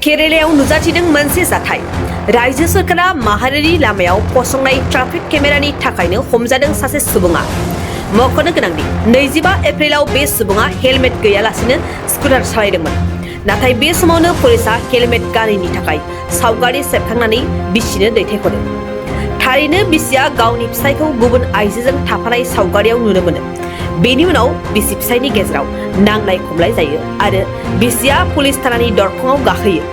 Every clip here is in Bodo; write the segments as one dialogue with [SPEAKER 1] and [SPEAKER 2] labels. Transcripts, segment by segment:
[SPEAKER 1] केरेलायाव नुजाथिदों मोनसे जाथाय। रायजो सोरखारा माहारियारि लामायाव फसंनाय ट्राफिक केमेरानि थाखायनो हमजादों सासे सुबुङा। मख'नो गोनांदि 25 एप्रिलाव बे सुबुङा हेलमेट गैयालासेनो स्कुटार सालायदोंमोन। नाथाय बे समावनो पुलिसआ हेलमेट गानैनि थाखाय सावगारि सेबखांनानै बिसिनो दैथायहरो। थारैनो बिसिया गावनि फिसायखौ गुबुन आइजोजों थाफानाय सावगारियाव नुनो मोनो। बेनि उनाव बिसि फिसायनि गेजेराव नांलाय खमलाय जायो आरो बिसिया पुलिस थानानि दरखंआव गाखोयो।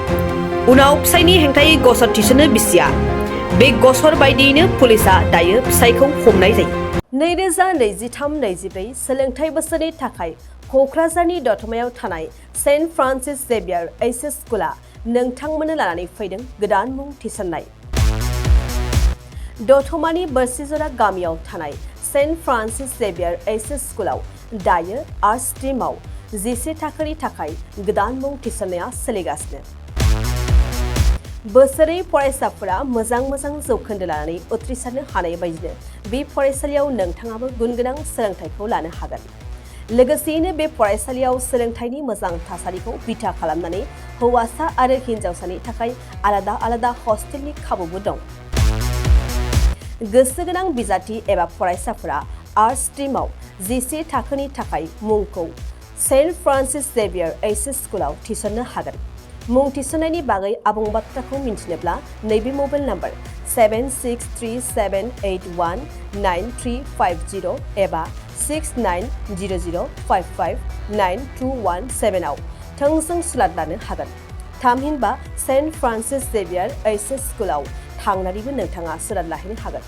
[SPEAKER 1] उनाव फिसायनि हेंथायै गसर थिसनो बिसिया। बे गसर बायदियैनो पुलिसआ दायो फिसायखौ हमनाय जायो। 2023-24 सोलोंथाइ बोसोरनि थाखाय क'क्राझारनि दतमायाव थानाय सेन्ट फ्रान्सिस जेभियार एइचएस स्कुला नोंथांमोननो लानानै फैदों गोदान मुं थिसननाय। दतमानि बोरसिजरा गामियाव थानाय सेन्ट फ्रान्सिस जेभियार एइचएस स्कुलाव दायो आर्ट्स स्ट्रीमआव 11 थाखोनि थाखाय गोदान मुं थिसननाया सोलिगासिनो। बोसोरै फरायसाफोरा मोजां जौखोन्दो लानानै उथ्रिसारनो हानाय बायदिनो बे फरायसालियाव नोंथाङाबो गुनगोनां सोलोंथाइखौ लानो हागोन। लोगोसेयैनो बे फरायसालियाव सोलोंथाइनि मोजां थासारिखौ बिथा खालामनानै हौवासा आरो हिन्जावसानि थाखाय आलादा हस्टेलनि खाबुबो दं। गोसो गोनां बिजाथि एबा फरायसाफोरा आर्ट्स स्ट्रीमआव 11 थाखोनि थाखाय मुंखौ सेन्ट फ्रान्सिस जेभियार एइचएस स्कुलाव थिसननो हागोन। मुं थिसननायनि बागै आबुं बाथ्राखौ मिन्थिनोब्ला नैबे मबाइल नम्बर 7637819350 एबा 6900559217 आव थोंजों सुलाद लानो हागोन। थामहिनबा सेन्ट फ्रान्सिस जेभियार एइचएस स्कुलाव थांनानैबो नोंथाङा सुलाद लाहैनो हागोन।